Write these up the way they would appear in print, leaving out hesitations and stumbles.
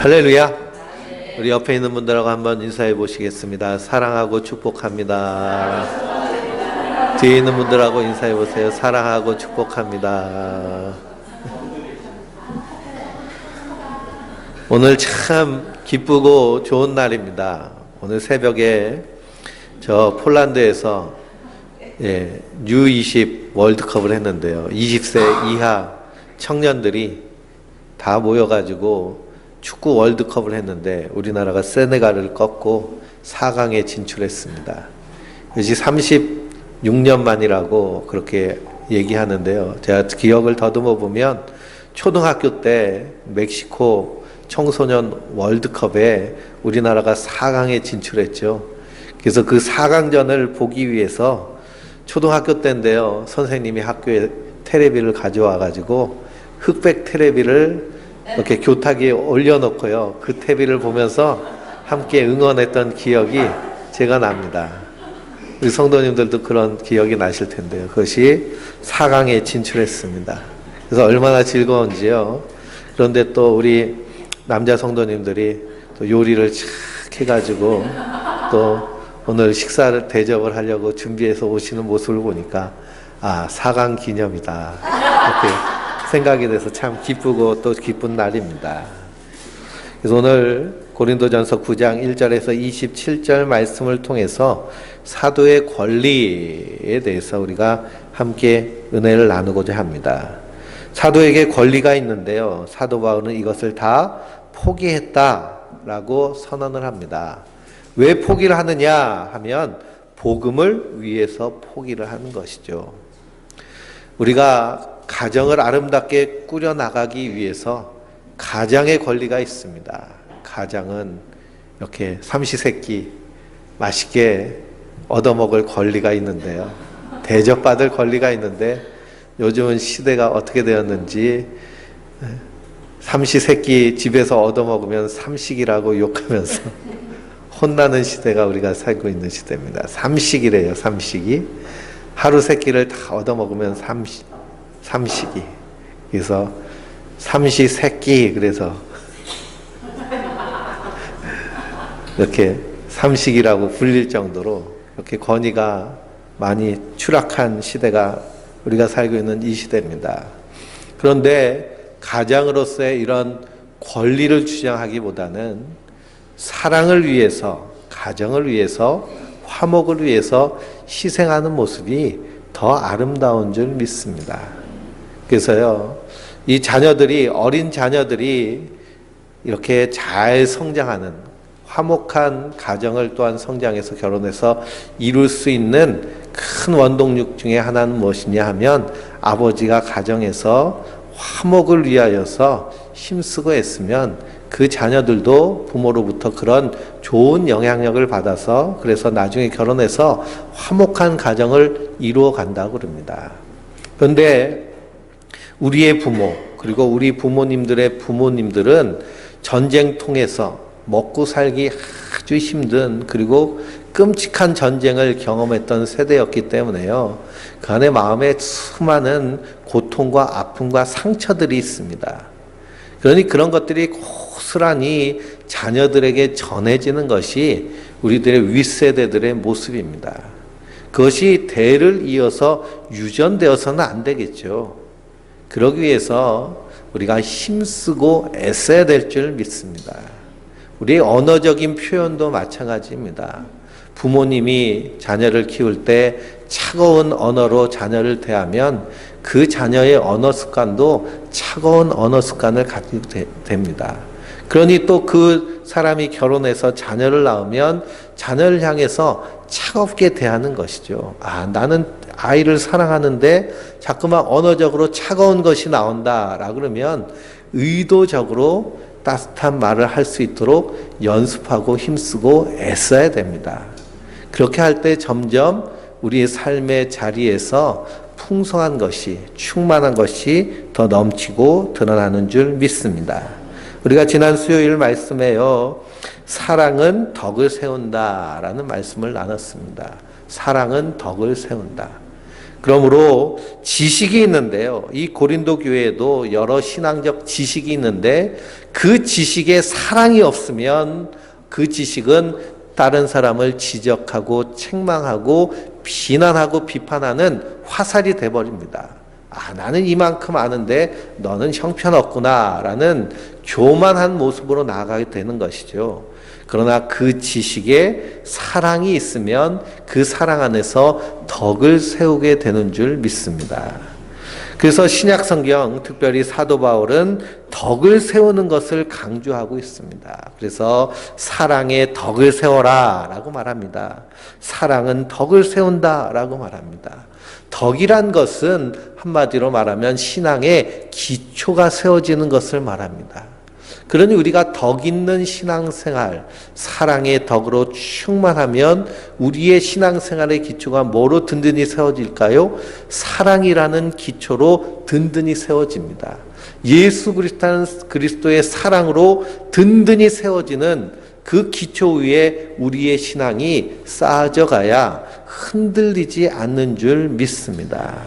할렐루야. 우리 옆에 있는 분들하고 한번 인사해 보시겠습니다. 사랑하고 축복합니다. 뒤에 있는 분들하고 인사해 보세요. 사랑하고 축복합니다. 오늘 참 기쁘고 좋은 날입니다. 오늘 새벽에 저 폴란드에서 U20 월드컵을 했는데요. 20세 이하 청년들이 다 모여가지고 축구 월드컵을 했는데 우리나라가 세네갈을 꺾고 4강에 진출했습니다. 이것이 36년 만이라고 그렇게 얘기하는데요. 제가 기억을 더듬어 보면 초등학교 때 멕시코 청소년 월드컵에 우리나라가 4강에 진출했죠. 그래서 그 4강전을 보기 위해서 초등학교 때인데요. 선생님이 학교에 테레비를 가져와 가지고 흑백 테레비를 이렇게 교탁위에 올려놓고요. 그 TV를 보면서 함께 응원했던 기억이 제가 납니다. 우리 성도님들도 그런 기억이 나실 텐데요. 그것이 4강에 진출했습니다. 그래서 얼마나 즐거운지요. 그런데 또 우리 남자 성도님들이 또 요리를 착 해가지고 또 오늘 식사를 대접을 하려고 준비해서 오시는 모습을 보니까 4강 기념이다. 이렇게 생각이 돼서 참 기쁘고 또 기쁜 날입니다. 그래서 오늘 고린도전서 9장 1절에서 27절 말씀을 통해서 사도의 권리에 대해서 우리가 함께 은혜를 나누고자 합니다. 사도에게 권리가 있는데요. 사도 바울은 이것을 다 포기했다라고 선언을 합니다. 왜 포기를 하느냐 하면 복음을 위해서 포기를 하는 것이죠. 우리가 가정을 아름답게 꾸려나가기 위해서 가장의 권리가 있습니다. 가장은 이렇게 삼시세끼 맛있게 얻어먹을 권리가 있는데요. 대접받을 권리가 있는데 요즘은 시대가 어떻게 되었는지 삼시세끼 집에서 얻어먹으면 삼식이라고 욕하면서 혼나는 시대가 우리가 살고 있는 시대입니다. 삼식이래요. 삼식이. 하루 세끼를 다 얻어먹으면 삼식이. 그래서 삼시세끼 그래서 이렇게 삼식이라고 불릴 정도로 이렇게 권위가 많이 추락한 시대가 우리가 살고 있는 이 시대입니다. 그런데 가장으로서의 이런 권리를 주장하기보다는 사랑을 위해서, 가정을 위해서, 화목을 위해서 희생하는 모습이 더 아름다운 줄 믿습니다. 그래서요, 이 자녀들이, 어린 자녀들이 이렇게 잘 성장하는 화목한 가정을 또한 성장해서 결혼해서 이룰 수 있는 큰 원동력 중에 하나는 무엇이냐 하면 아버지가 가정에서 화목을 위하여서 힘쓰고 했으면 그 자녀들도 부모로부터 그런 좋은 영향력을 받아서 그래서 나중에 결혼해서 화목한 가정을 이루어 간다고 그럽니다. 그런데 우리의 부모 그리고 우리 부모님들의 부모님들은 전쟁통에서 먹고 살기 아주 힘든 그리고 끔찍한 전쟁을 경험했던 세대였기 때문에요. 그 안에 마음에 수많은 고통과 아픔과 상처들이 있습니다. 그러니 그런 것들이 고스란히 자녀들에게 전해지는 것이 우리들의 윗세대들의 모습입니다. 그것이 대를 이어서 유전되어서는 안 되겠죠. 그러기 위해서 우리가 힘쓰고 애써야 될 줄 믿습니다. 우리의 언어적인 표현도 마찬가지입니다. 부모님이 자녀를 키울 때 차가운 언어로 자녀를 대하면 그 자녀의 언어 습관도 차가운 언어 습관을 가지게 됩니다. 그러니 또 그 사람이 결혼해서 자녀를 낳으면 자녀를 향해서 차갑게 대하는 것이죠. 나는 아이를 사랑하는데 자꾸만 언어적으로 차가운 것이 나온다라 그러면 의도적으로 따뜻한 말을 할 수 있도록 연습하고 힘쓰고 애써야 됩니다. 그렇게 할 때 점점 우리의 삶의 자리에서 풍성한 것이, 충만한 것이 더 넘치고 드러나는 줄 믿습니다. 우리가 지난 수요일 말씀에요, 사랑은 덕을 세운다라는 말씀을 나눴습니다. 사랑은 덕을 세운다. 그러므로 지식이 있는데요. 이 고린도 교회에도 여러 신앙적 지식이 있는데 그 지식에 사랑이 없으면 그 지식은 다른 사람을 지적하고 책망하고 비난하고 비판하는 화살이 돼버립니다. 나는 이만큼 아는데 너는 형편없구나 라는 교만한 모습으로 나아가게 되는 것이죠. 그러나 그 지식에 사랑이 있으면 그 사랑 안에서 덕을 세우게 되는 줄 믿습니다. 그래서 신약 성경, 특별히 사도 바울은 덕을 세우는 것을 강조하고 있습니다. 그래서 사랑에 덕을 세워라 라고 말합니다. 사랑은 덕을 세운다 라고 말합니다. 덕이란 것은 한마디로 말하면 신앙의 기초가 세워지는 것을 말합니다. 그러니 우리가 덕 있는 신앙생활, 사랑의 덕으로 충만하면 우리의 신앙생활의 기초가 뭐로 든든히 세워질까요? 사랑이라는 기초로 든든히 세워집니다. 예수 그리스도의 사랑으로 든든히 세워지는 그 기초 위에 우리의 신앙이 쌓아져 가야 흔들리지 않는 줄 믿습니다.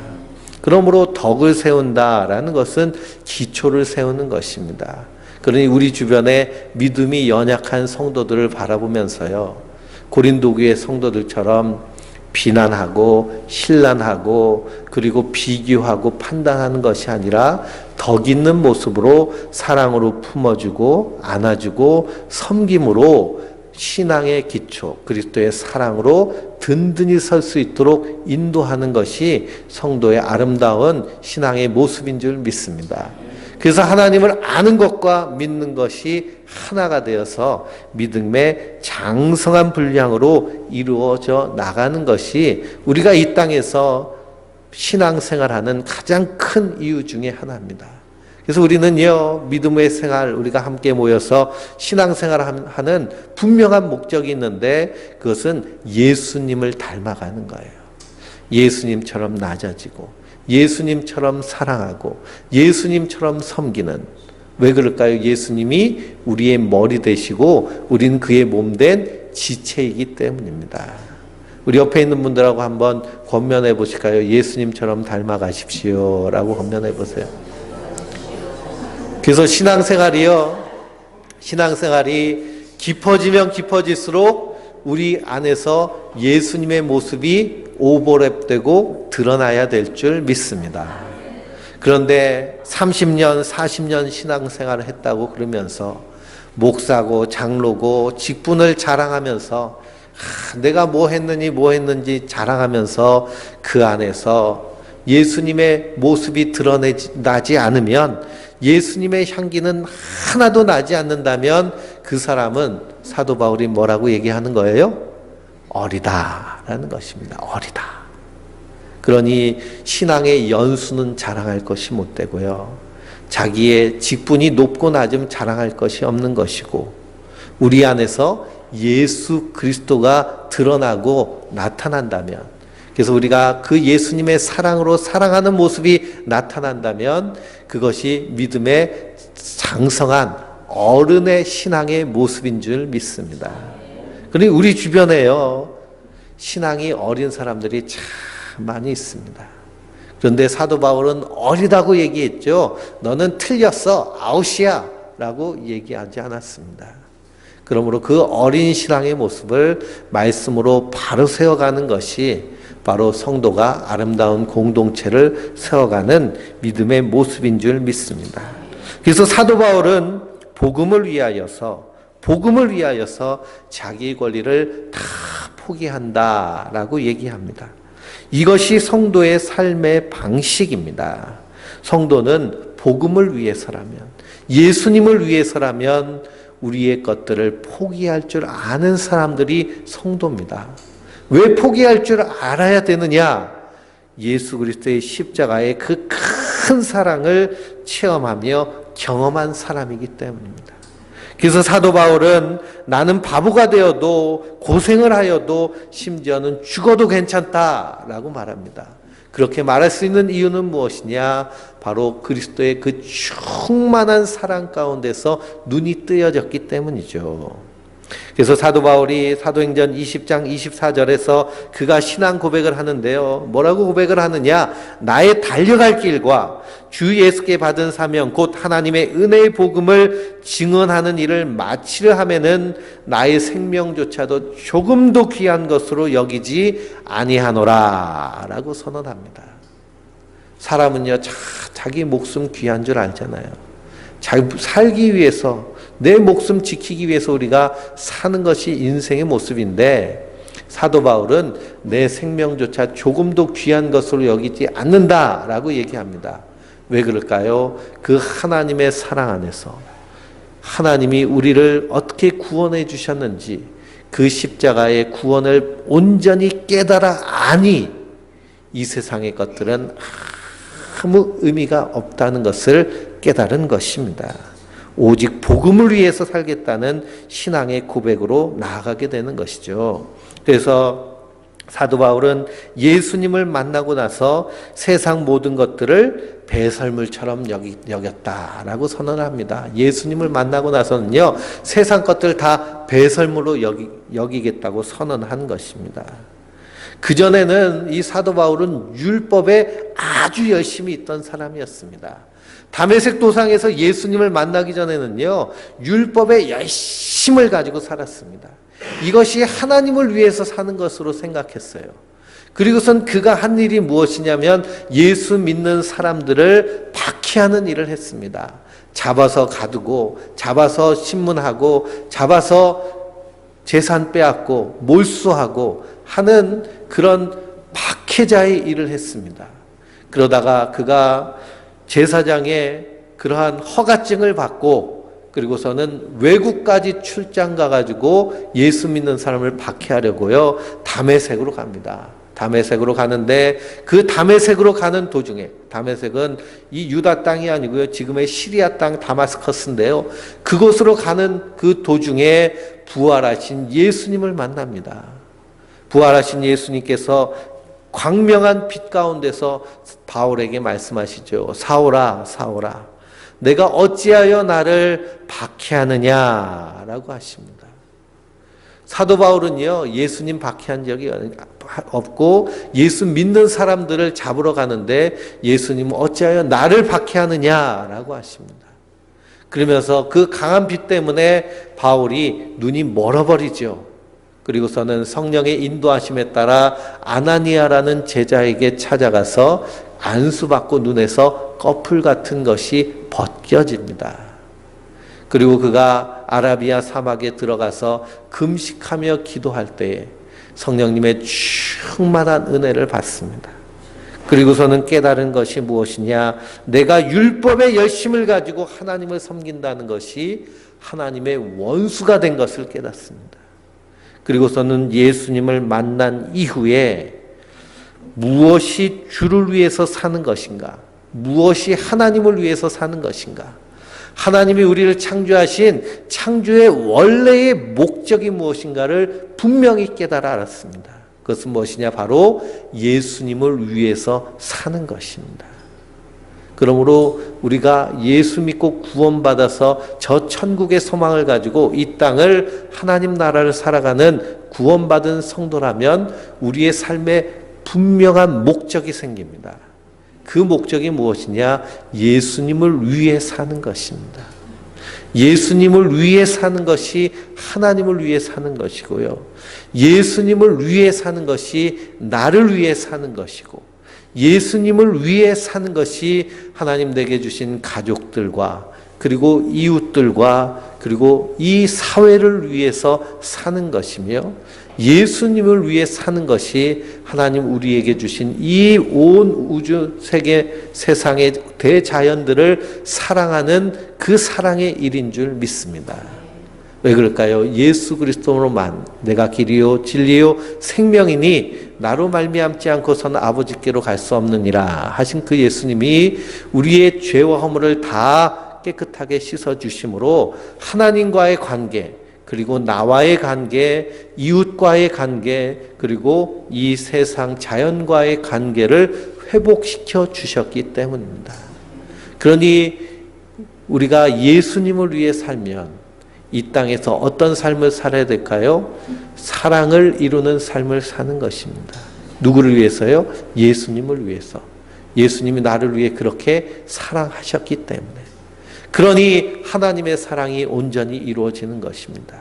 그러므로 덕을 세운다라는 것은 기초를 세우는 것입니다. 그러니 우리 주변에 믿음이 연약한 성도들을 바라보면서요, 고린도 교회 성도들처럼 비난하고 신란하고 그리고 비교하고 판단하는 것이 아니라 덕 있는 모습으로 사랑으로 품어주고 안아주고 섬김으로 신앙의 기초, 그리스도의 사랑으로 든든히 설 수 있도록 인도하는 것이 성도의 아름다운 신앙의 모습인 줄 믿습니다. 그래서 하나님을 아는 것과 믿는 것이 하나가 되어서 믿음의 장성한 분량으로 이루어져 나가는 것이 우리가 이 땅에서 신앙생활하는 가장 큰 이유 중에 하나입니다. 그래서 우리는요, 믿음의 생활, 우리가 함께 모여서 신앙생활하는 분명한 목적이 있는데 그것은 예수님을 닮아가는 거예요. 예수님처럼 낮아지고 예수님처럼 사랑하고 예수님처럼 섬기는, 왜 그럴까요? 예수님이 우리의 머리 되시고 우리는 그의 몸된 지체이기 때문입니다. 우리 옆에 있는 분들하고 한번 권면해 보실까요? 예수님처럼 닮아가십시오 라고 권면해 보세요. 그래서 신앙생활이 깊어지면 깊어질수록 우리 안에서 예수님의 모습이 오버랩되고 드러나야 될 줄 믿습니다. 그런데 30년, 40년 신앙생활을 했다고 그러면서 목사고 장로고 직분을 자랑하면서 내가 뭐 했는지 자랑하면서 그 안에서 예수님의 모습이 드러나지 않으면, 예수님의 향기는 하나도 나지 않는다면 그 사람은 사도 바울이 뭐라고 얘기하는 거예요? 어리다라는 것입니다. 어리다. 그러니 신앙의 연수는 자랑할 것이 못 되고요, 자기의 직분이 높고 낮음 자랑할 것이 없는 것이고, 우리 안에서 예수 그리스도가 드러나고 나타난다면, 그래서 우리가 그 예수님의 사랑으로 사랑하는 모습이 나타난다면 그것이 믿음의 장성한 어른의 신앙의 모습인 줄 믿습니다. 그리고 우리 주변에요, 신앙이 어린 사람들이 참 많이 있습니다. 그런데 사도 바울은 어리다고 얘기했죠. 너는 틀렸어, 아웃이야 라고 얘기하지 않았습니다. 그러므로 그 어린 신앙의 모습을 말씀으로 바로 세워가는 것이 바로 성도가 아름다운 공동체를 세워가는 믿음의 모습인 줄 믿습니다. 그래서 사도 바울은 복음을 위하여서 자기 권리를 다 포기한다라고 얘기합니다. 이것이 성도의 삶의 방식입니다. 성도는 복음을 위해서라면, 예수님을 위해서라면 우리의 것들을 포기할 줄 아는 사람들이 성도입니다. 왜 포기할 줄 알아야 되느냐? 예수 그리스도의 십자가의 그 큰 사랑을 체험하며 경험한 사람이기 때문입니다. 그래서 사도 바울은 나는 바보가 되어도, 고생을 하여도, 심지어는 죽어도 괜찮다라고 말합니다. 그렇게 말할 수 있는 이유는 무엇이냐? 바로 그리스도의 그 충만한 사랑 가운데서 눈이 뜨여졌기 때문이죠. 그래서 사도 바울이 사도행전 20장 24절에서 그가 신앙 고백을 하는데요. 뭐라고 고백을 하느냐? 나의 달려갈 길과 주 예수께 받은 사명 곧 하나님의 은혜의 복음을 증언하는 일을 마치려 하면은 나의 생명조차도 조금도 귀한 것으로 여기지 아니하노라 라고 선언합니다. 사람은요 자기 목숨 귀한 줄 알잖아요. 살기 위해서 내 목숨 지키기 위해서 우리가 사는 것이 인생의 모습인데 사도 바울은 내 생명조차 조금도 귀한 것으로 여기지 않는다라고 얘기합니다. 왜 그럴까요? 그 하나님의 사랑 안에서 하나님이 우리를 어떻게 구원해 주셨는지 그 십자가의 구원을 온전히 깨달아 아니 이 세상의 것들은 아무 의미가 없다는 것을 깨달은 것입니다. 오직 복음을 위해서 살겠다는 신앙의 고백으로 나아가게 되는 것이죠. 그래서 사도 바울은 예수님을 만나고 나서 세상 모든 것들을 배설물처럼 여겼다라고 선언합니다. 예수님을 만나고 나서는요, 세상 것들 다 배설물로 여기겠다고 선언한 것입니다. 그전에는 이 사도 바울은 율법에 아주 열심히 있던 사람이었습니다. 다메섹 도상에서 예수님을 만나기 전에는요, 율법의 열심을 가지고 살았습니다. 이것이 하나님을 위해서 사는 것으로 생각했어요. 그리고선 그가 한 일이 무엇이냐면 예수 믿는 사람들을 박해하는 일을 했습니다. 잡아서 가두고, 잡아서 신문하고, 잡아서 재산 빼앗고, 몰수하고 하는 그런 박해자의 일을 했습니다. 그러다가 그가 제사장의 그러한 허가증을 받고 그리고서는 외국까지 출장 가가지고 예수 믿는 사람을 박해하려고요. 다메섹으로 갑니다. 다메섹으로 가는데 그 다메섹으로 가는 도중에 다메섹은 이 유다 땅이 아니고요. 지금의 시리아 땅 다마스커스인데요. 그곳으로 가는 그 도중에 부활하신 예수님을 만납니다. 부활하신 예수님께서 광명한 빛 가운데서 바울에게 말씀하시죠. 사울아, 사울아, 내가 어찌하여 나를 박해하느냐라고 하십니다. 사도 바울은요, 예수님 박해한 적이 없고 예수 믿는 사람들을 잡으러 가는데 예수님은 어찌하여 나를 박해하느냐라고 하십니다. 그러면서 그 강한 빛 때문에 바울이 눈이 멀어버리죠. 그리고서는 성령의 인도하심에 따라 아나니아라는 제자에게 찾아가서 안수받고 눈에서 꺼풀 같은 것이 벗겨집니다. 그리고 그가 아라비아 사막에 들어가서 금식하며 기도할 때에 성령님의 충만한 은혜를 받습니다. 그리고서는 깨달은 것이 무엇이냐? 내가 율법의 열심을 가지고 하나님을 섬긴다는 것이 하나님의 원수가 된 것을 깨닫습니다. 그리고서는 예수님을 만난 이후에 무엇이 주를 위해서 사는 것인가? 무엇이 하나님을 위해서 사는 것인가? 하나님이 우리를 창조하신 창조의 원래의 목적이 무엇인가를 분명히 깨달아 알았습니다. 그것은 무엇이냐? 바로 예수님을 위해서 사는 것입니다. 그러므로 우리가 예수 믿고 구원받아서 저 천국의 소망을 가지고 이 땅을 하나님 나라를 살아가는 구원받은 성도라면 우리의 삶에 분명한 목적이 생깁니다. 그 목적이 무엇이냐? 예수님을 위해 사는 것입니다. 예수님을 위해 사는 것이 하나님을 위해 사는 것이고요. 예수님을 위해 사는 것이 나를 위해 사는 것이고 예수님을 위해 사는 것이 하나님 내게 주신 가족들과 그리고 이웃들과 그리고 이 사회를 위해서 사는 것이며 예수님을 위해 사는 것이 하나님 우리에게 주신 이 온 우주 세계 세상의 대자연들을 사랑하는 그 사랑의 일인 줄 믿습니다. 왜 그럴까요? 예수 그리스도로만 내가 길이요 진리요 생명이니 나로 말미암지 않고서는 아버지께로 갈 수 없느니라 하신 그 예수님이 우리의 죄와 허물을 다 깨끗하게 씻어주심으로 하나님과의 관계 그리고 나와의 관계, 이웃과의 관계, 그리고 이 세상 자연과의 관계를 회복시켜 주셨기 때문입니다. 그러니 우리가 예수님을 위해 살면 이 땅에서 어떤 삶을 살아야 될까요? 사랑을 이루는 삶을 사는 것입니다. 누구를 위해서요? 예수님을 위해서. 예수님이 나를 위해 그렇게 사랑하셨기 때문에. 그러니 하나님의 사랑이 온전히 이루어지는 것입니다.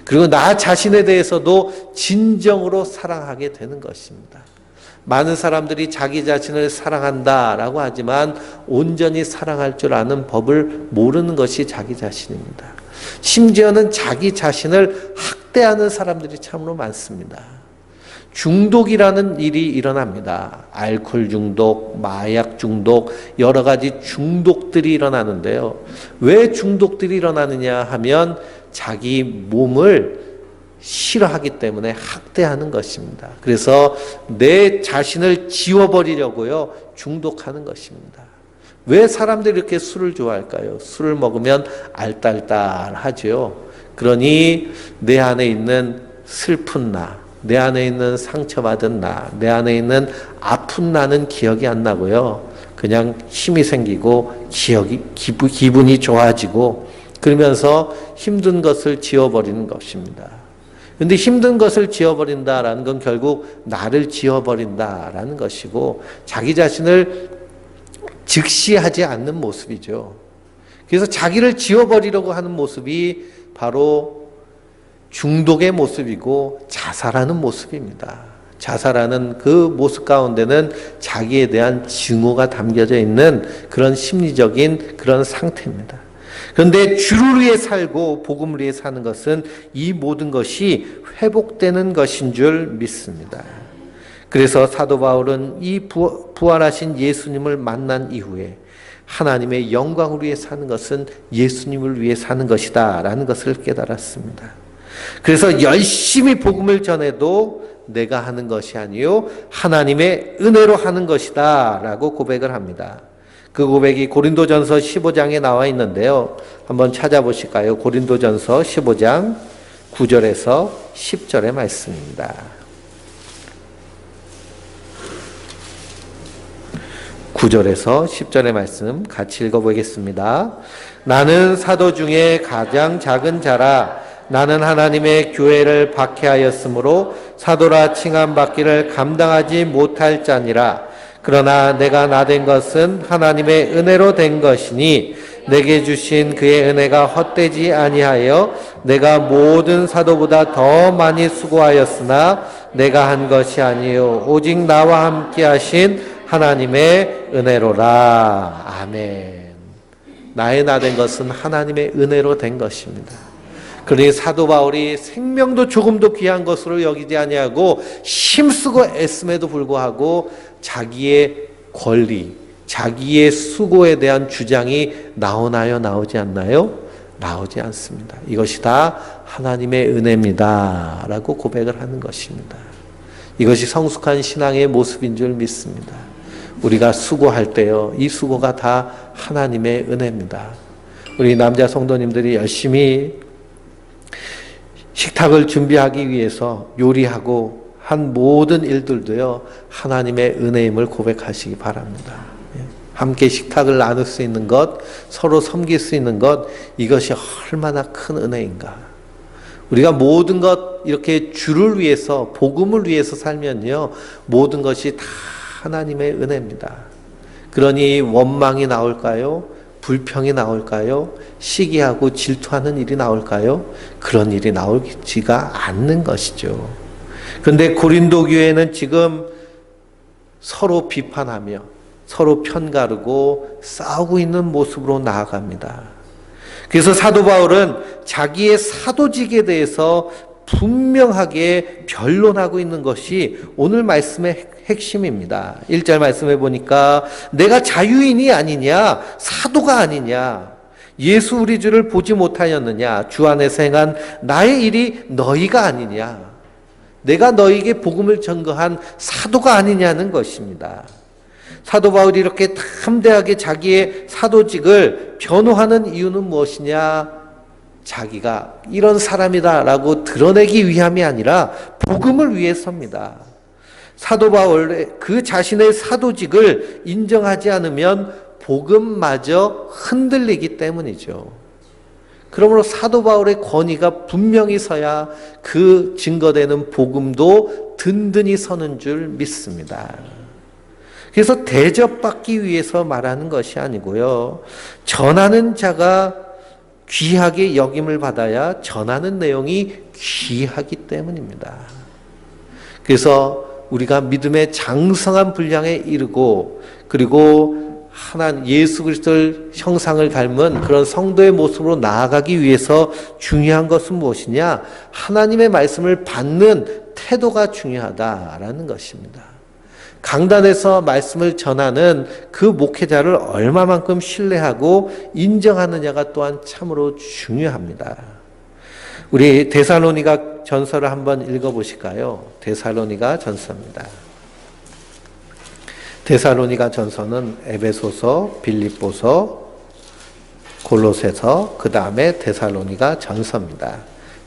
그리고 나 자신에 대해서도 진정으로 사랑하게 되는 것입니다. 많은 사람들이 자기 자신을 사랑한다라고 하지만 온전히 사랑할 줄 아는 법을 모르는 것이 자기 자신입니다. 심지어는 자기 자신을 학대하는 사람들이 참으로 많습니다. 중독이라는 일이 일어납니다. 알코올 중독, 마약 중독, 여러 가지 중독들이 일어나는데요. 왜 중독들이 일어나느냐 하면 자기 몸을 싫어하기 때문에 학대하는 것입니다. 그래서 내 자신을 지워버리려고요, 중독하는 것입니다. 왜 사람들이 이렇게 술을 좋아할까요? 술을 먹으면 알딸딸하죠. 그러니 내 안에 있는 슬픈 나, 내 안에 있는 상처받은 나, 내 안에 있는 아픈 나는 기억이 안 나고요. 그냥 힘이 생기고 기분이 좋아지고 그러면서 힘든 것을 지워버리는 것입니다. 근데 힘든 것을 지워버린다라는 건 결국 나를 지워버린다라는 것이고 자기 자신을 직시하지 않는 모습이죠. 그래서 자기를 지워버리려고 하는 모습이 바로 중독의 모습이고 자살하는 모습입니다. 자살하는 그 모습 가운데는 자기에 대한 증오가 담겨져 있는 그런 심리적인 그런 상태입니다. 그런데 주를 위해 살고 복음을 위해 사는 것은 이 모든 것이 회복되는 것인 줄 믿습니다. 그래서 사도 바울은 이 부활하신 예수님을 만난 이후에 하나님의 영광을 위해 사는 것은 예수님을 위해 사는 것이다 라는 것을 깨달았습니다. 그래서 열심히 복음을 전해도 내가 하는 것이 아니요 하나님의 은혜로 하는 것이다 라고 고백을 합니다. 그 고백이 고린도전서 15장에 나와 있는데요. 한번 찾아보실까요? 고린도전서 15장 9절에서 10절의 말씀입니다. 9절에서 10절의 말씀 같이 읽어보겠습니다. 나는 사도 중에 가장 작은 자라 나는 하나님의 교회를 박해하였으므로 사도라 칭함받기를 감당하지 못할 자니라. 그러나 내가 나된 것은 하나님의 은혜로 된 것이니 내게 주신 그의 은혜가 헛되지 아니하여 내가 모든 사도보다 더 많이 수고하였으나 내가 한 것이 아니요 오직 나와 함께 하신 하나님의 은혜로라. 아멘. 나의 나된 것은 하나님의 은혜로 된 것입니다. 그러니 사도 바울이 생명도 조금도 귀한 것으로 여기지 아니하고 힘쓰고 애씀에도 불구하고 자기의 권리, 자기의 수고에 대한 주장이 나오나요? 나오지 않나요? 나오지 않습니다. 이것이 다 하나님의 은혜입니다 라고 고백을 하는 것입니다. 이것이 성숙한 신앙의 모습인 줄 믿습니다. 우리가 수고할 때요, 이 수고가 다 하나님의 은혜입니다. 우리 남자 성도님들이 열심히 식탁을 준비하기 위해서 요리하고 한 모든 일들도요, 하나님의 은혜임을 고백하시기 바랍니다. 함께 식탁을 나눌 수 있는 것, 서로 섬길 수 있는 것, 이것이 얼마나 큰 은혜인가. 우리가 모든 것 이렇게 주를 위해서, 복음을 위해서 살면요, 모든 것이 다 하나님의 은혜입니다. 그러니 원망이 나올까요? 불평이 나올까요? 시기하고 질투하는 일이 나올까요? 그런 일이 나오지가 않는 것이죠. 그런데 고린도 교회는 지금 서로 비판하며 서로 편가르고 싸우고 있는 모습으로 나아갑니다. 그래서 사도 바울은 자기의 사도직에 대해서 분명하게 변론하고 있는 것이 오늘 말씀의 핵심입니다. 1절 말씀해 보니까 내가 자유인이 아니냐, 사도가 아니냐, 예수 우리 주를 보지 못하였느냐, 주 안에서 행한 나의 일이 너희가 아니냐, 내가 너희에게 복음을 전거한 사도가 아니냐는 것입니다. 사도 바울이 이렇게 담대하게 자기의 사도직을 변호하는 이유는 무엇이냐? 자기가 이런 사람이다라고 드러내기 위함이 아니라 복음을 위해서입니다. 사도 바울의 그 자신의 사도직을 인정하지 않으면 복음마저 흔들리기 때문이죠. 그러므로 사도 바울의 권위가 분명히 서야 그 증거되는 복음도 든든히 서는 줄 믿습니다. 그래서 대접받기 위해서 말하는 것이 아니고요. 전하는 자가 귀하게 여김을 받아야 전하는 내용이 귀하기 때문입니다. 그래서 우리가 믿음의 장성한 분량에 이르고 그리고 하나님 예수 그리스도의 형상을 닮은 그런 성도의 모습으로 나아가기 위해서 중요한 것은 무엇이냐? 하나님의 말씀을 받는 태도가 중요하다라는 것입니다. 강단에서 말씀을 전하는 그 목회자를 얼마만큼 신뢰하고 인정하느냐가 또한 참으로 중요합니다. 우리 데살로니가 전서를 한번 읽어보실까요? 데살로니가 전서입니다. 데살로니가 전서는 에베소서, 빌립보서, 골로새서, 그 다음에 데살로니가 전서입니다.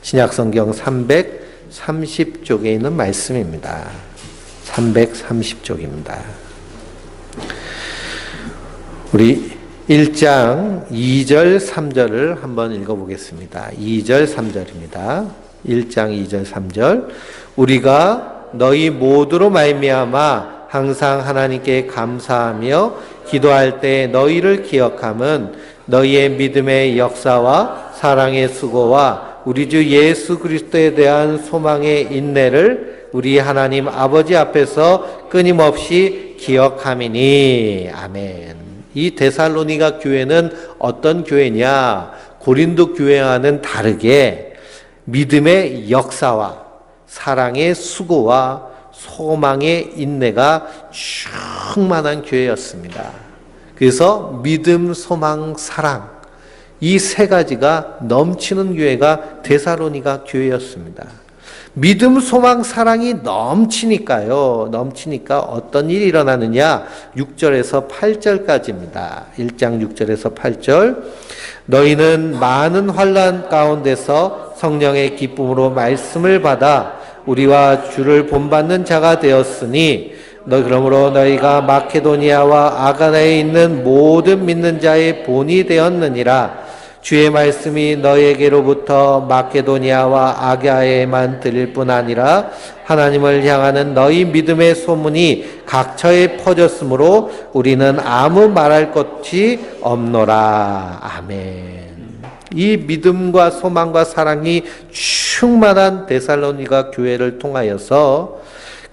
신약성경 330쪽에 있는 말씀입니다. 330쪽입니다. 우리 1장 2절 3절을 한번 읽어보겠습니다. 2절 3절입니다. 1장 2절 3절 우리가 너희 모두로 말미암아 항상 하나님께 감사하며 기도할 때 너희를 기억함은 너희의 믿음의 역사와 사랑의 수고와 우리 주 예수 그리스도에 대한 소망의 인내를 우리 하나님 아버지 앞에서 끊임없이 기억함이니. 아멘. 이 데살로니가 교회는 어떤 교회냐? 고린도 교회와는 다르게 믿음의 역사와 사랑의 수고와 소망의 인내가 충만한 교회였습니다. 그래서 믿음, 소망, 사랑 이 세 가지가 넘치는 교회가 데살로니가 교회였습니다. 믿음, 소망, 사랑이 넘치니까요. 넘치니까 어떤 일이 일어나느냐? 6절에서 8절까지입니다. 1장 6절에서 8절. 너희는 많은 환난 가운데서 성령의 기쁨으로 말씀을 받아 우리와 주를 본받는 자가 되었으니 그러므로 너희가 마케도니아와 아가나에 있는 모든 믿는 자의 본이 되었느니라. 주의 말씀이 너희에게로부터 마케도니아와 아가야에만 들릴 뿐 아니라 하나님을 향하는 너희 믿음의 소문이 각처에 퍼졌으므로 우리는 아무 말할 것이 없노라. 아멘. 이 믿음과 소망과 사랑이 충만한 데살로니가 교회를 통하여서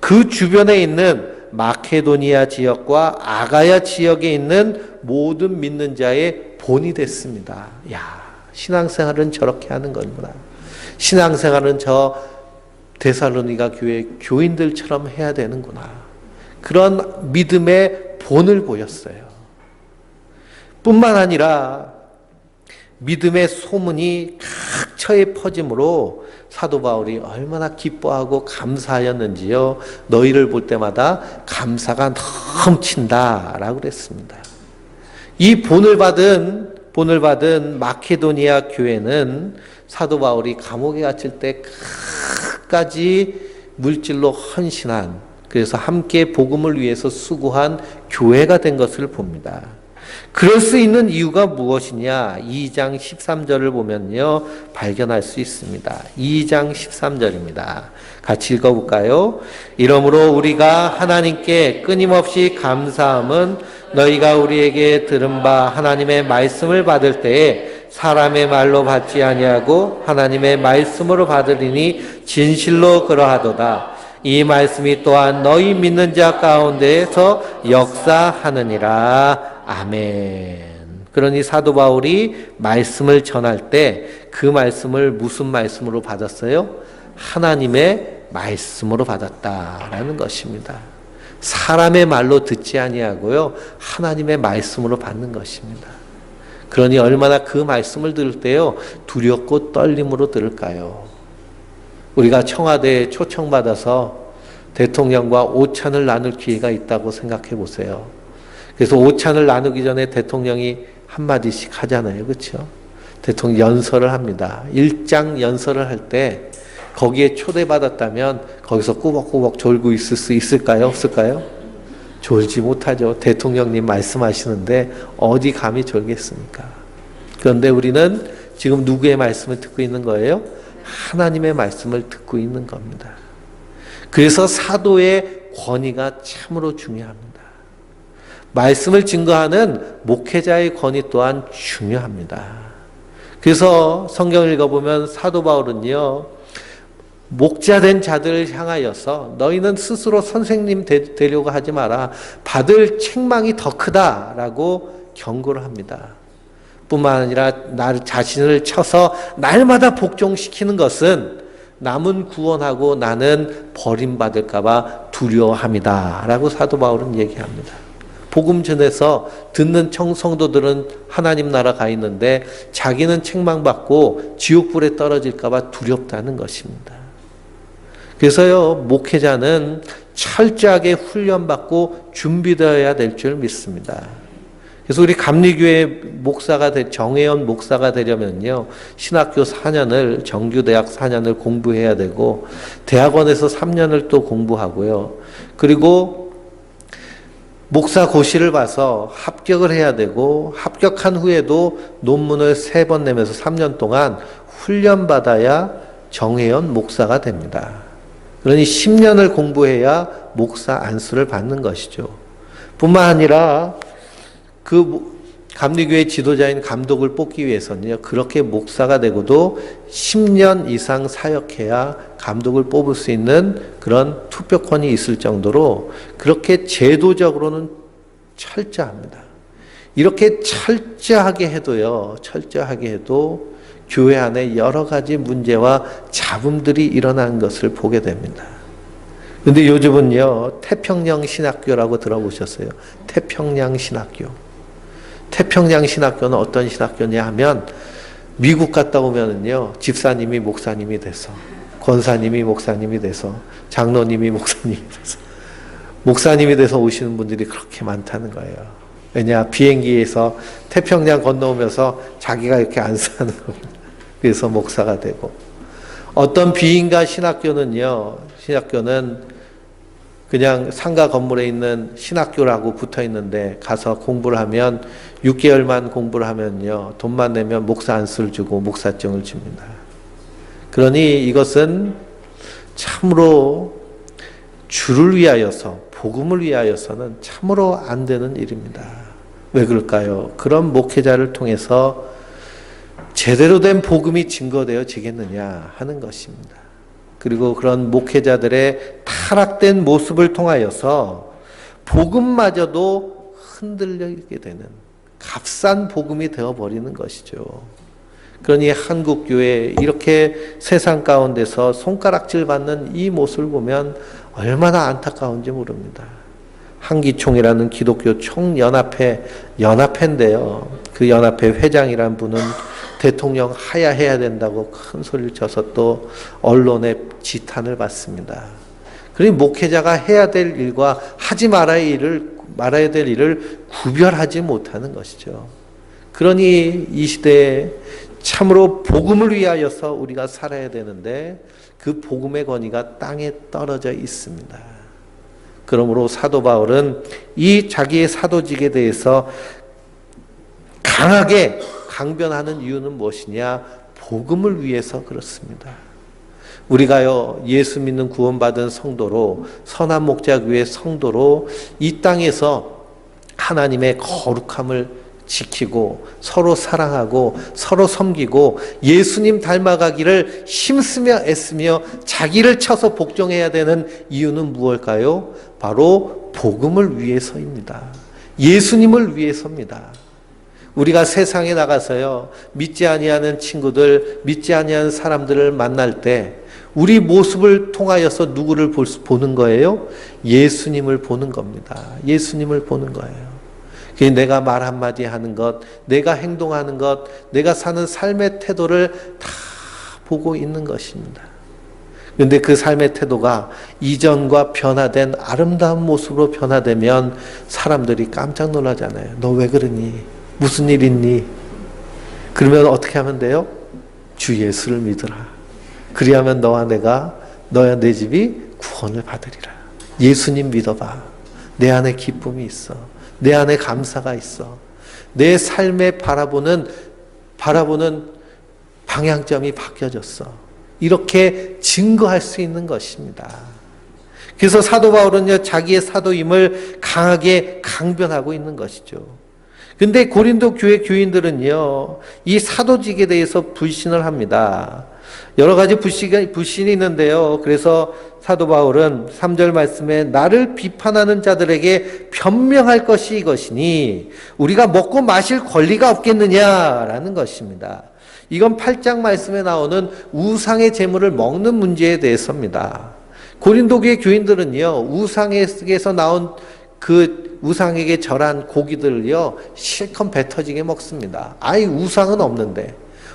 그 주변에 있는 마케도니아 지역과 아가야 지역에 있는 모든 믿는 자의 본이 됐습니다. 야, 신앙생활은 저렇게 하는 거구나. 신앙생활은 저 데살로니가 교회 교인들처럼 해야 되는구나. 그런 믿음의 본을 보였어요. 뿐만 아니라 믿음의 소문이 각처에 퍼짐으로 사도 바울이 얼마나 기뻐하고 감사하였는지요. 너희를 볼 때마다 감사가 넘친다라고 그랬습니다. 이 본을 받은 마케도니아 교회는 사도 바울이 감옥에 갇힐 때 끝까지 물질로 헌신한, 그래서 함께 복음을 위해서 수고한 교회가 된 것을 봅니다. 그럴 수 있는 이유가 무엇이냐? 2장 13절을 보면요, 발견할 수 있습니다. 2장 13절입니다. 같이 읽어볼까요? 이러므로 우리가 하나님께 끊임없이 감사함은 너희가 우리에게 들은 바 하나님의 말씀을 받을 때에 사람의 말로 받지 아니하고 하나님의 말씀으로 받으리니 진실로 그러하도다. 이 말씀이 또한 너희 믿는 자 가운데에서 역사하느니라. 아멘. 그러니 사도 바울이 말씀을 전할 때 그 말씀을 무슨 말씀으로 받았어요? 하나님의 말씀으로 받았다라는 것입니다. 사람의 말로 듣지 아니하고요, 하나님의 말씀으로 받는 것입니다. 그러니 얼마나 그 말씀을 들을 때요, 두렵고 떨림으로 들을까요? 우리가 청와대에 초청받아서 대통령과 오찬을 나눌 기회가 있다고 생각해 보세요. 그래서 오찬을 나누기 전에 대통령이 한마디씩 하잖아요. 그렇죠? 대통령 연설을 합니다. 일장 연설을 할 때 거기에 초대받았다면 거기서 꾸벅꾸벅 졸고 있을 수 있을까요? 없을까요? 졸지 못하죠. 대통령님 말씀하시는데 어디 감히 졸겠습니까? 그런데 우리는 지금 누구의 말씀을 듣고 있는 거예요? 하나님의 말씀을 듣고 있는 겁니다. 그래서 사도의 권위가 참으로 중요합니다. 말씀을 증거하는 목회자의 권위 또한 중요합니다. 그래서 성경을 읽어보면 사도 바울은요, 목자된 자들을 향하여서 너희는 스스로 선생님 되려고 하지 마라. 받을 책망이 더 크다라고 경고를 합니다. 뿐만 아니라 나 자신을 쳐서 날마다 복종시키는 것은 남은 구원하고 나는 버림받을까 봐 두려워함이다 라고 사도 바울은 얘기합니다. 복음 전해서 듣는 성도들은 하나님 나라 가 있는데 자기는 책망받고 지옥불에 떨어질까 봐 두렵다는 것입니다. 그래서요, 목회자는 철저하게 훈련받고 준비되어야 될 줄 믿습니다. 그래서 우리 감리교회 목사가 정혜연 목사가 되려면요, 신학교 4년을, 정규대학 4년을 공부해야 되고, 대학원에서 3년을 또 공부하고요. 그리고 목사 고시를 봐서 합격을 해야 되고, 합격한 후에도 논문을 3번 내면서 3년 동안 훈련받아야 정혜연 목사가 됩니다. 그러니 10년을 공부해야 목사 안수를 받는 것이죠. 뿐만 아니라 그 감리교회 지도자인 감독을 뽑기 위해서는요, 그렇게 목사가 되고도 10년 이상 사역해야 감독을 뽑을 수 있는 그런 투표권이 있을 정도로 그렇게 제도적으로는 철저합니다. 이렇게 철저하게 해도 교회 안에 여러 가지 문제와 잡음들이 일어나는 것을 보게 됩니다. 그런데 요즘은요, 태평양 신학교라고 들어보셨어요? 태평양 신학교. 태평양 신학교는 어떤 신학교냐 하면, 미국 갔다 오면은요, 집사님이 목사님이 돼서, 권사님이 목사님이 돼서, 장로님이 목사님이 돼서, 목사님이 돼서 오시는 분들이 그렇게 많다는 거예요. 왜냐? 비행기에서 태평양 건너오면서 자기가 이렇게 안수하는 겁니다. 그래서 목사가 되고, 어떤 비인가 신학교는 그냥 상가 건물에 있는 신학교라고 붙어 있는데 가서 공부를 하면 6개월만 공부를 하면요, 돈만 내면 목사 안수를 주고 목사증을 줍니다. 그러니 이것은 참으로 주를 위하여서, 복음을 위하여서는 참으로 안 되는 일입니다. 왜 그럴까요? 그런 목회자를 통해서 제대로 된 복음이 증거되어지겠느냐 하는 것입니다. 그리고 그런 목회자들의 타락된 모습을 통하여서 복음마저도 흔들리게 되는 값싼 복음이 되어버리는 것이죠. 그러니 한국교회 이렇게 세상 가운데서 손가락질 받는 이 모습을 보면 얼마나 안타까운지 모릅니다. 한기총이라는 기독교 연합회인데요. 그 연합회 회장이란 분은 대통령 하야해야 된다고 큰 소리를 쳐서 또 언론의 지탄을 받습니다. 그러니 목회자가 해야 될 일과 하지 말아야 될 일을 구별하지 못하는 것이죠. 그러니 이 시대에 참으로 복음을 위하여서 우리가 살아야 되는데 그 복음의 권위가 땅에 떨어져 있습니다. 그러므로 사도 바울은 이 자기의 사도직에 대해서 강하게 강변하는 이유는 무엇이냐? 복음을 위해서 그렇습니다. 우리가요, 예수 믿는 구원받은 성도로, 선한 목자교회 성도로 이 땅에서 하나님의 거룩함을 지키고 서로 사랑하고 서로 섬기고 예수님 닮아가기를 힘쓰며 애쓰며 자기를 쳐서 복종해야 되는 이유는 무엇일까요? 바로 복음을 위해서입니다. 예수님을 위해서입니다. 우리가 세상에 나가서요, 믿지 아니하는 친구들, 믿지 아니하는 사람들을 만날 때 우리 모습을 통하여서 누구를 보는 거예요? 예수님을 보는 겁니다. 예수님을 보는 거예요. 내가 말 한마디 하는 것, 내가 행동하는 것, 내가 사는 삶의 태도를 다 보고 있는 것입니다. 그런데 그 삶의 태도가 이전과 변화된 아름다운 모습으로 변화되면 사람들이 깜짝 놀라잖아요. 너 왜 그러니? 무슨 일 있니? 그러면 어떻게 하면 돼요? 주 예수를 믿으라. 그리하면 너와 내 집이 구원을 받으리라. 예수님 믿어봐. 내 안에 기쁨이 있어. 내 안에 감사가 있어. 내 삶에 바라보는 방향점이 바뀌어졌어. 이렇게 증거할 수 있는 것입니다. 그래서 사도 바울은요, 자기의 사도임을 강하게 강변하고 있는 것이죠. 근데 고린도 교회 교인들은요, 이 사도직에 대해서 불신을 합니다. 여러 가지 불신이 있는데요. 그래서 사도 바울은 3절 말씀에 나를 비판하는 자들에게 변명할 것이 이것이니 우리가 먹고 마실 권리가 없겠느냐라는 것입니다. 이건 8장 말씀에 나오는 우상의 제물을 먹는 문제에 대해서입니다. 고린도 교회 교인들은요, 우상에서 나온 그 우상에게 절한 고기들을요, 실컷 뱉어지게 먹습니다. 아이, 우상은 없는데.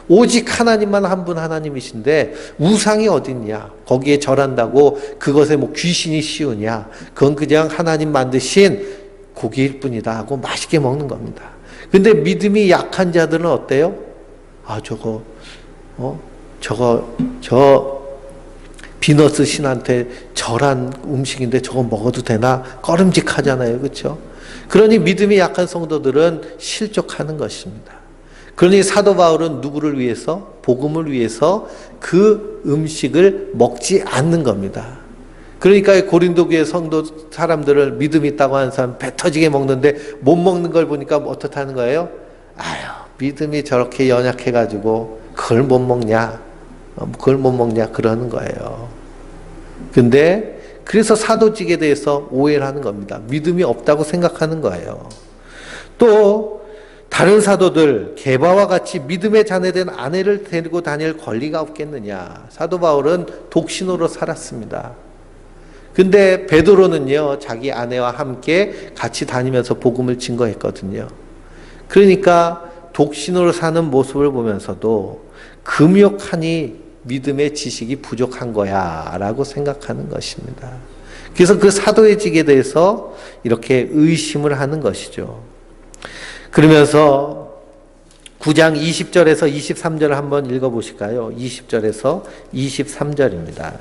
오직 하나님만 한 분 하나님이신데 우상이 어딨냐? 거기에 절한다고 그것에 뭐 귀신이 씌우냐? 그건 그냥 하나님 만드신 고기일 뿐이다 하고 맛있게 먹는 겁니다. 근데 믿음이 약한 자들은 어때요? 아, 저 비너스 신한테 절한 음식인데 저거 먹어도 되나? 꺼름직하잖아요. 그렇죠? 그러니 믿음이 약한 성도들은 실족하는 것입니다. 그러니 사도 바울은 누구를 위해서? 복음을 위해서 그 음식을 먹지 않는 겁니다. 그러니까 고린도 교회 성도 사람들을 믿음 있다고 하는 사람 배 터지게 먹는데 못 먹는 걸 보니까 어떻다는 거예요? 아유, 믿음이 저렇게 연약해가지고 그걸 못 먹냐? 그러는 거예요. 근데 그래서 사도직에 대해서 오해를 하는 겁니다. 믿음이 없다고 생각하는 거예요. 또 다른 사도들 게바와 같이 믿음에 자네된 아내를 데리고 다닐 권리가 없겠느냐. 사도 바울은 독신으로 살았습니다. 근데 베드로는요, 자기 아내와 함께 같이 다니면서 복음을 증거했거든요. 그러니까 독신으로 사는 모습을 보면서도 금욕하니 믿음의 지식이 부족한 거야 라고 생각하는 것입니다. 그래서 그 사도의 직에 대해서 이렇게 의심을 하는 것이죠. 그러면서 9장 20절에서 23절을 한번 읽어보실까요? 20절에서 23절입니다.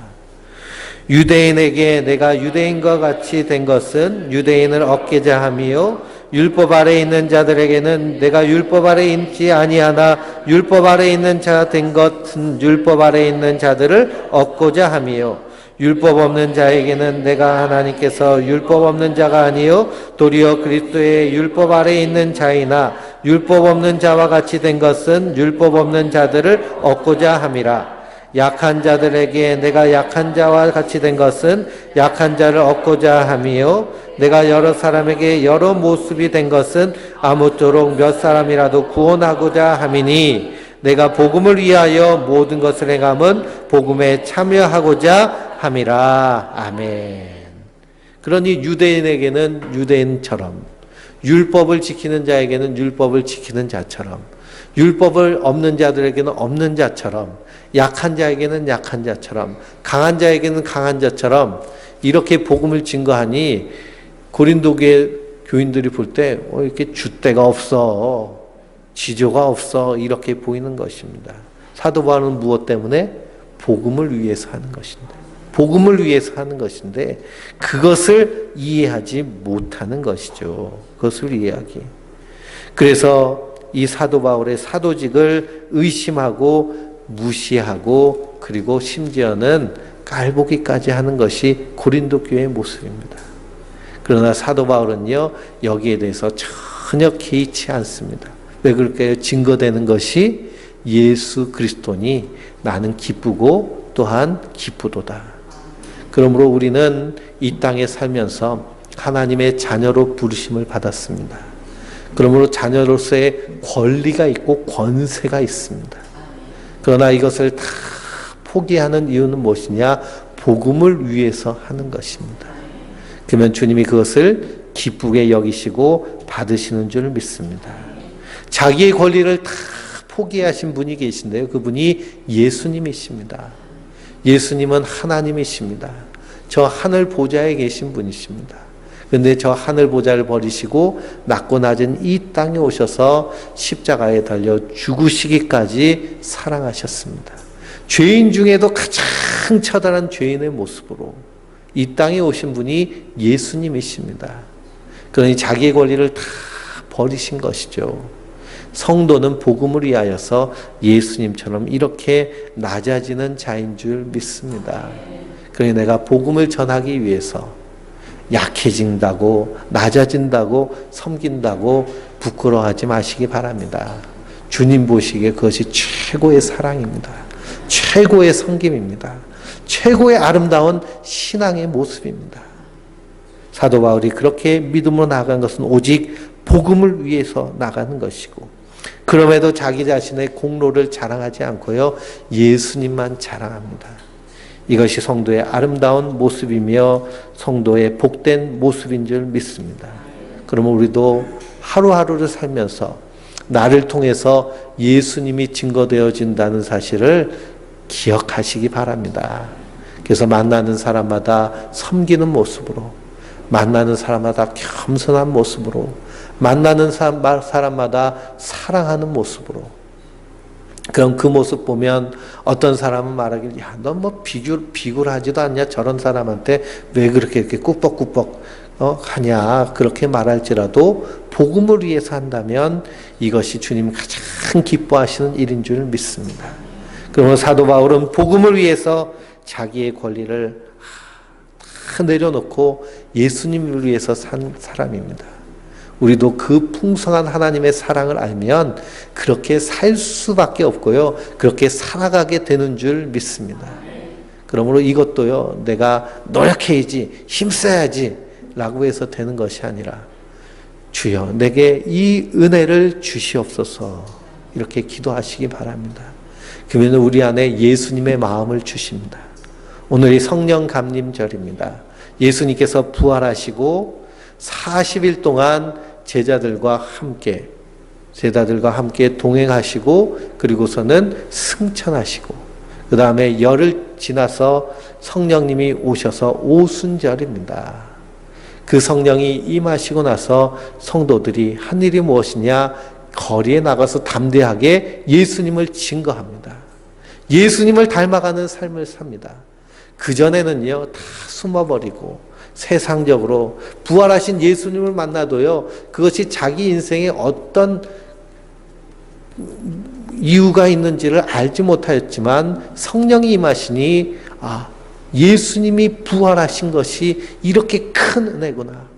유대인에게 내가 유대인과 같이 된 것은 유대인을 얻고자 함이요 율법 아래 있는 자들에게는 내가 율법 아래 있지 아니하나 율법 아래 있는 자 된 것은 율법 아래 있는 자들을 얻고자 함이요 율법 없는 자에게는 내가 하나님께서 율법 없는 자가 아니요 도리어 그리스도의 율법 아래 있는 자이나 율법 없는 자와 같이 된 것은 율법 없는 자들을 얻고자 함이라. 약한 자들에게 내가 약한 자와 같이 된 것은 약한 자를 얻고자 함이요 내가 여러 사람에게 여러 모습이 된 것은 아무쪼록 몇 사람이라도 구원하고자 함이니 내가 복음을 위하여 모든 것을 행함은 복음에 참여하고자 함이라. 아멘. 그러니 유대인에게는 유대인처럼, 율법을 지키는 자에게는 율법을 지키는 자처럼, 율법을 없는 자들에게는 없는 자처럼, 약한 자에게는 약한 자처럼, 강한 자에게는 강한 자처럼 이렇게 복음을 증거하니 고린도 교회 교인들이 볼 때 이렇게 줏대가 없어, 지조가 없어 이렇게 보이는 것입니다. 사도 바울은 무엇 때문에? 복음을 위해서 하는 것입니다. 복음을 위해서 하는 것인데 그것을 이해하지 못하는 것이죠. 그것을 이해하기. 그래서 이 사도 바울의 사도직을 의심하고 무시하고 그리고 심지어는 깔보기까지 하는 것이 고린도 교회의 모습입니다. 그러나 사도 바울은요, 여기에 대해서 전혀 개의치 않습니다. 왜 그럴까요? 증거되는 것이 예수 그리스도니 나는 기쁘고 또한 기쁘도다. 그러므로 우리는 이 땅에 살면서 하나님의 자녀로 부르심을 받았습니다. 그러므로 자녀로서의 권리가 있고 권세가 있습니다. 그러나 이것을 다 포기하는 이유는 무엇이냐? 복음을 위해서 하는 것입니다. 그러면 주님이 그것을 기쁘게 여기시고 받으시는 줄 믿습니다. 자기의 권리를 다 포기하신 분이 계신데요. 그분이 예수님이십니다. 예수님은 하나님이십니다. 저 하늘 보좌에 계신 분이십니다. 그런데 저 하늘 보좌를 버리시고 낮고 낮은 이 땅에 오셔서 십자가에 달려 죽으시기까지 사랑하셨습니다. 죄인 중에도 가장 처단한 죄인의 모습으로 이 땅에 오신 분이 예수님이십니다. 그러니 자기의 권리를 다 버리신 것이죠. 성도는 복음을 위하여서 예수님처럼 이렇게 낮아지는 자인 줄 믿습니다. 그러니 내가 복음을 전하기 위해서 약해진다고, 낮아진다고, 섬긴다고 부끄러워하지 마시기 바랍니다. 주님 보시기에 그것이 최고의 사랑입니다. 최고의 섬김입니다. 최고의 아름다운 신앙의 모습입니다. 사도 바울이 그렇게 믿음으로 나아간 것은 오직 복음을 위해서 나가는 것이고, 그럼에도 자기 자신의 공로를 자랑하지 않고요, 예수님만 자랑합니다. 이것이 성도의 아름다운 모습이며 성도의 복된 모습인 줄 믿습니다. 그러면 우리도 하루하루를 살면서 나를 통해서 예수님이 증거되어진다는 사실을 기억하시기 바랍니다. 그래서 만나는 사람마다 섬기는 모습으로, 만나는 사람마다 겸손한 모습으로, 만나는 사람마다 사랑하는 모습으로. 그럼 그 모습 보면 어떤 사람은 말하길, 야, 너 뭐 비굴하지도 않냐? 저런 사람한테 왜 그렇게 꾸벅꾸벅 하냐? 그렇게 말할지라도 복음을 위해서 한다면 이것이 주님 가장 기뻐하시는 일인 줄 믿습니다. 그러면 사도 바울은 복음을 위해서 자기의 권리를 다 내려놓고 예수님을 위해서 산 사람입니다. 우리도 그 풍성한 하나님의 사랑을 알면 그렇게 살 수밖에 없고요, 그렇게 살아가게 되는 줄 믿습니다. 그러므로 이것도요, 내가 노력해야지, 힘써야지 라고 해서 되는 것이 아니라, 주여 내게 이 은혜를 주시옵소서, 이렇게 기도하시기 바랍니다. 그러면 우리 안에 예수님의 마음을 주십니다. 오늘이 성령 감림절입니다. 예수님께서 부활하시고 40일 동안 제자들과 함께 동행하시고, 그리고서는 승천하시고, 그 다음에 열흘 지나서 성령님이 오셔서 오순절입니다. 그 성령이 임하시고 나서 성도들이 한 일이 무엇이냐? 거리에 나가서 담대하게 예수님을 증거합니다. 예수님을 닮아가는 삶을 삽니다. 그전에는요, 다 숨어버리고 세상적으로 부활하신 예수님을 만나도요, 그것이 자기 인생에 어떤 이유가 있는지를 알지 못하였지만 성령이 임하시니, 아, 예수님이 부활하신 것이 이렇게 큰 은혜구나,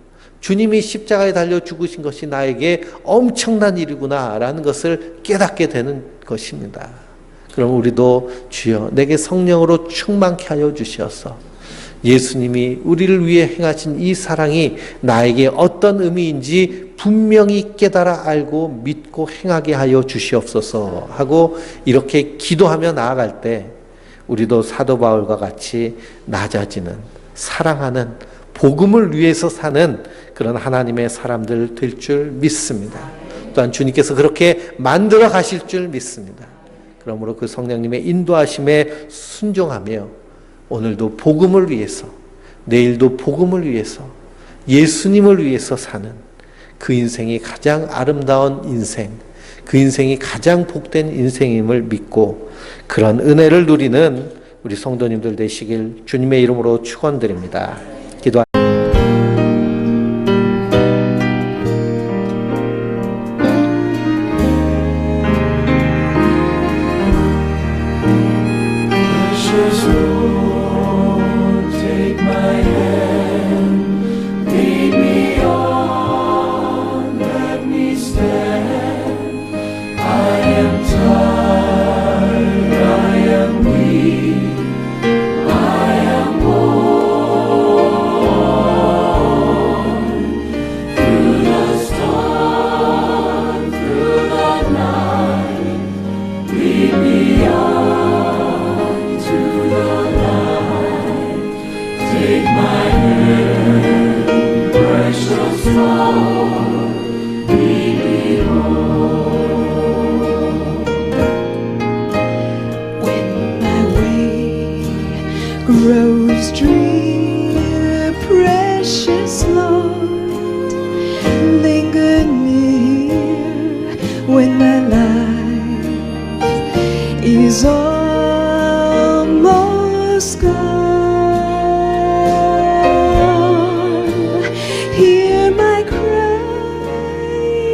주님이 십자가에 달려 죽으신 것이 나에게 엄청난 일이구나 라는 것을 깨닫게 되는 것입니다. 그럼 우리도 주여 내게 성령으로 충만케 하여 주시어서 예수님이 우리를 위해 행하신 이 사랑이 나에게 어떤 의미인지 분명히 깨달아 알고 믿고 행하게 하여 주시옵소서 하고 이렇게 기도하며 나아갈 때 우리도 사도 바울과 같이 낮아지는, 사랑하는, 복음을 위해서 사는 그런 하나님의 사람들 될 줄 믿습니다. 또한 주님께서 그렇게 만들어 가실 줄 믿습니다. 그러므로 그 성령님의 인도하심에 순종하며 오늘도 복음을 위해서, 내일도 복음을 위해서, 예수님을 위해서 사는 그 인생이 가장 아름다운 인생, 그 인생이 가장 복된 인생임을 믿고 그런 은혜를 누리는 우리 성도님들 되시길 주님의 이름으로 축원드립니다. 기도합니다. Grows drear, precious Lord, linger near when my life is almost gone. Hear my cry,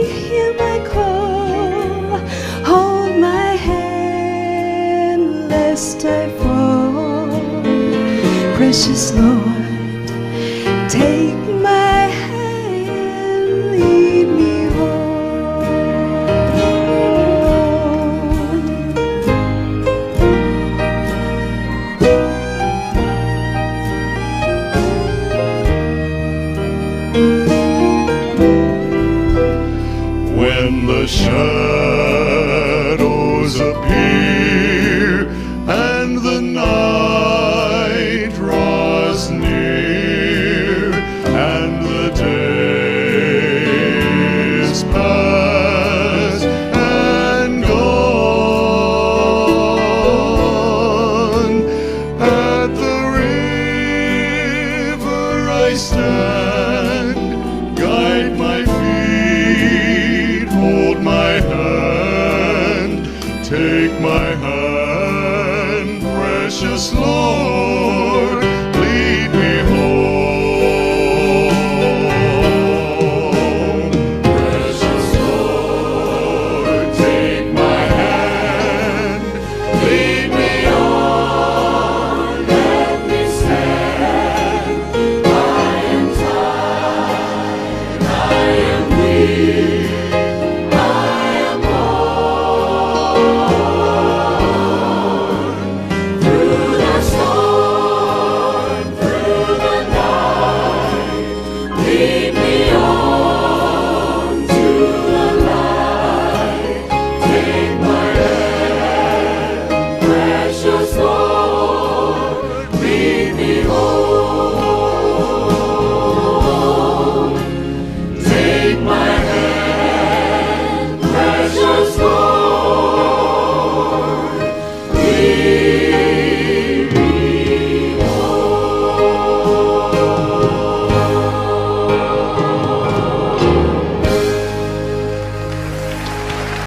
hear my call, precious Lord, take my hand, lead me home. When the shadows appear and the night draws near and the day is past and gone, at the river I stand, guide my feet, hold my hand, take my hand, precious Lord.